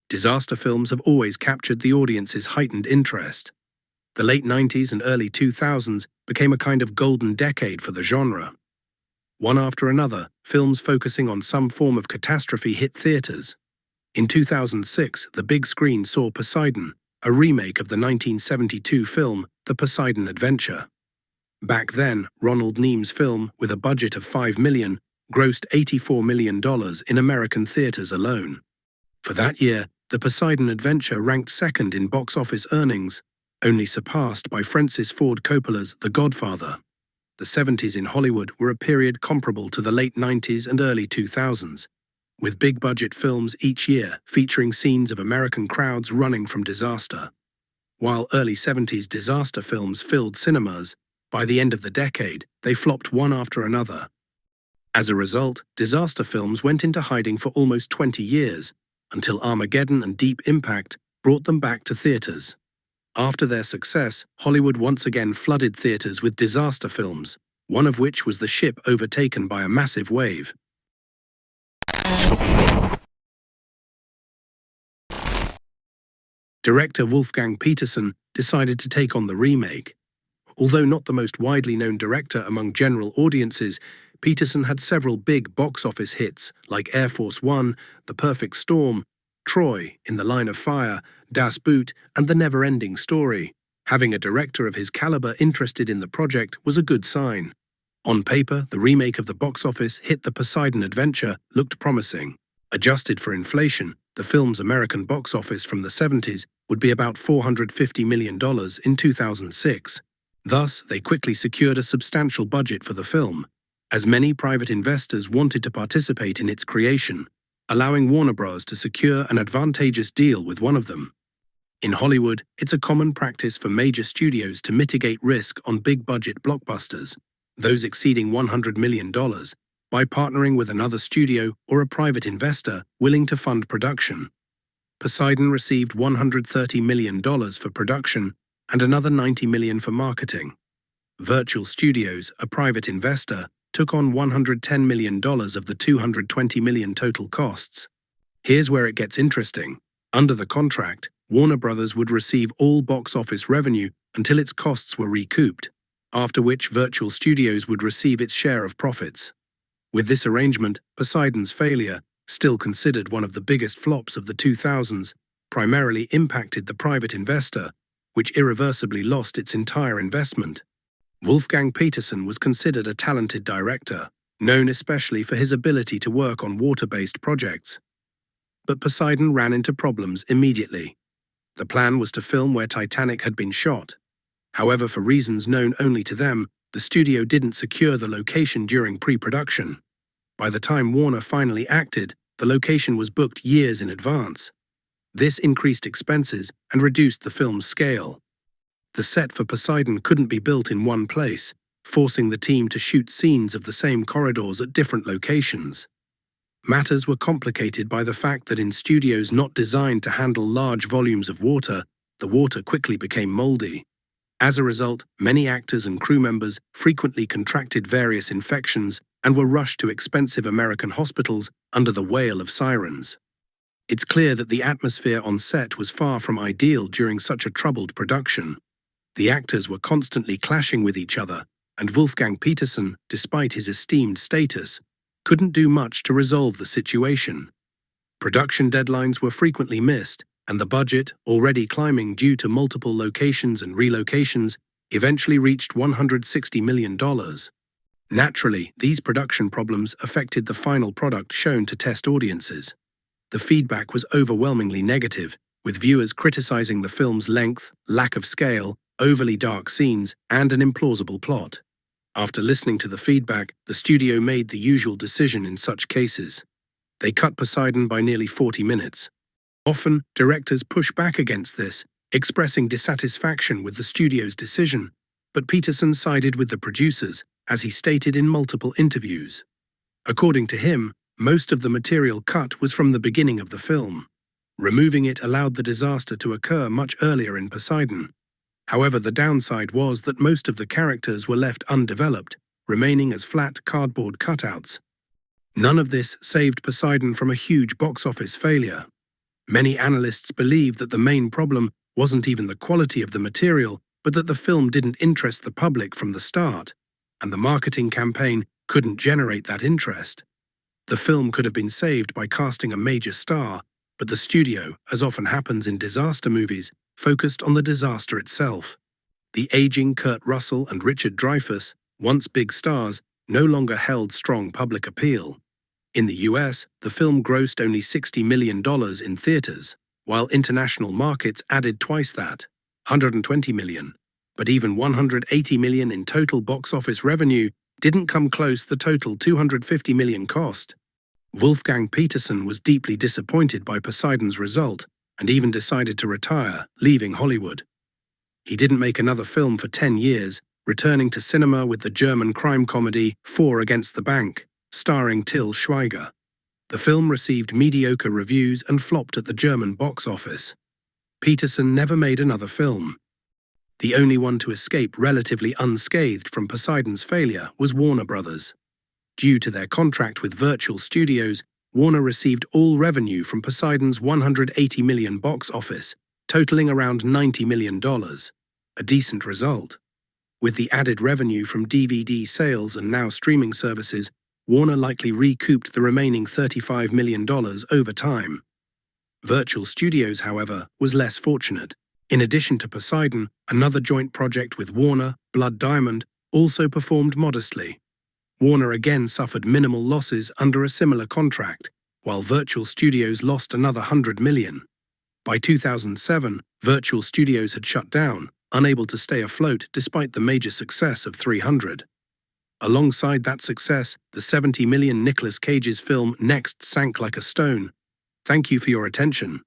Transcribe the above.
Disaster films have always captured the audience's heightened interest. The late 90s and early 2000s became a kind of golden decade for the genre. One after another, films focusing on some form of catastrophe hit theaters. In 2006, the big screen saw Poseidon, a remake of the 1972 film The Poseidon Adventure. Back then, Ronald Neam's film, with a budget of $5 million, grossed $84 million in American theaters alone. For that year, The Poseidon Adventure ranked second in box office earnings, only surpassed by Francis Ford Coppola's The Godfather. The 70s in Hollywood were a period comparable to the late 90s and early 2000s, with big-budget films each year featuring scenes of American crowds running from disaster. While early 70s disaster films filled cinemas, by the end of the decade, they flopped one after another. As a result, disaster films went into hiding for almost 20 years, until Armageddon and Deep Impact brought them back to theaters. After their success, Hollywood once again flooded theaters with disaster films, one of which was The Ship Overtaken by a Massive Wave. Director Wolfgang Petersen decided to take on the remake. Although not the most widely known director among general audiences, Petersen had several big box office hits like Air Force One, The Perfect Storm, Troy, In the Line of Fire, Das Boot, and The Never-Ending Story. Having a director of his caliber interested in the project was a good sign. On paper, the remake of the box office hit The Poseidon Adventure looked promising. Adjusted for inflation, the film's American box office from the 70s would be about $450 million in 2006. Thus, they quickly secured a substantial budget for the film, as many private investors wanted to participate in its creation, allowing Warner Bros. To secure an advantageous deal with one of them. In Hollywood, it's a common practice for major studios to mitigate risk on big-budget blockbusters, those exceeding $100 million, by partnering with another studio or a private investor willing to fund production. Poseidon received $130 million for production and another $90 million for marketing. Virtual Studios, a private investor, took on $110 million of the $220 million total costs. Here's where it gets interesting. Under the contract, Warner Bros. Would receive all box office revenue until its costs were recouped, after which Virtual Studios would receive its share of profits. With this arrangement, Poseidon's failure, still considered one of the biggest flops of the 2000s, primarily impacted the private investor, which irreversibly lost its entire investment. Wolfgang Petersen was considered a talented director, known especially for his ability to work on water-based projects. But Poseidon ran into problems immediately. The plan was to film where Titanic had been shot. However, for reasons known only to them, the studio didn't secure the location during pre-production. By the time Warner finally acted, the location was booked years in advance. This increased expenses and reduced the film's scale. The set for Poseidon couldn't be built in one place, forcing the team to shoot scenes of the same corridors at different locations. Matters were complicated by the fact that in studios not designed to handle large volumes of water, the water quickly became moldy. As a result, many actors and crew members frequently contracted various infections and were rushed to expensive American hospitals under the wail of sirens. It's clear that the atmosphere on set was far from ideal during such a troubled production. The actors were constantly clashing with each other, and Wolfgang Petersen, despite his esteemed status, couldn't do much to resolve the situation. Production deadlines were frequently missed, and the budget, already climbing due to multiple locations and relocations, eventually reached $160 million. Naturally, these production problems affected the final product shown to test audiences. The feedback was overwhelmingly negative, with viewers criticizing the film's length, lack of scale, overly dark scenes, and an implausible plot. After listening to the feedback, the studio made the usual decision in such cases. They cut Poseidon by nearly 40 minutes. Often, directors push back against this, expressing dissatisfaction with the studio's decision, but Petersen sided with the producers, as he stated in multiple interviews. According to him, most of the material cut was from the beginning of the film. Removing it allowed the disaster to occur much earlier in Poseidon. However, the downside was that most of the characters were left undeveloped, remaining as flat cardboard cutouts. None of this saved Poseidon from a huge box office failure. Many analysts believe that the main problem wasn't even the quality of the material, but that the film didn't interest the public from the start, and the marketing campaign couldn't generate that interest. The film could have been saved by casting a major star, but the studio, as often happens in disaster movies, focused on the disaster itself. The aging Kurt Russell and Richard Dreyfuss, once big stars, no longer held strong public appeal. In the US, the film grossed only $60 million in theaters, while international markets added twice that, $120 million. But even $180 million in total box office revenue didn't come close to the total $250 million cost. Wolfgang Petersen was deeply disappointed by Poseidon's result and even decided to retire, leaving Hollywood. He didn't make another film for 10 years, returning to cinema with the German crime comedy Four Against the Bank, starring Till Schweiger. The film received mediocre reviews and flopped at the German box office. Petersen never made another film. The only one to escape relatively unscathed from Poseidon's failure was Warner Brothers. Due to their contract with Virtual Studios, Warner received all revenue from Poseidon's $180 million box office, totaling around $90 million, a decent result. With the added revenue from DVD sales and now streaming services, Warner likely recouped the remaining $35 million over time. Virtual Studios, however, was less fortunate. In addition to Poseidon, another joint project with Warner, Blood Diamond, also performed modestly. Warner again suffered minimal losses under a similar contract, while Virtual Studios lost another $100 million. By 2007, Virtual Studios had shut down, unable to stay afloat despite the major success of 300. Alongside that success, the $70 million Nicolas Cage's film Next sank like a stone. Thank you for your attention.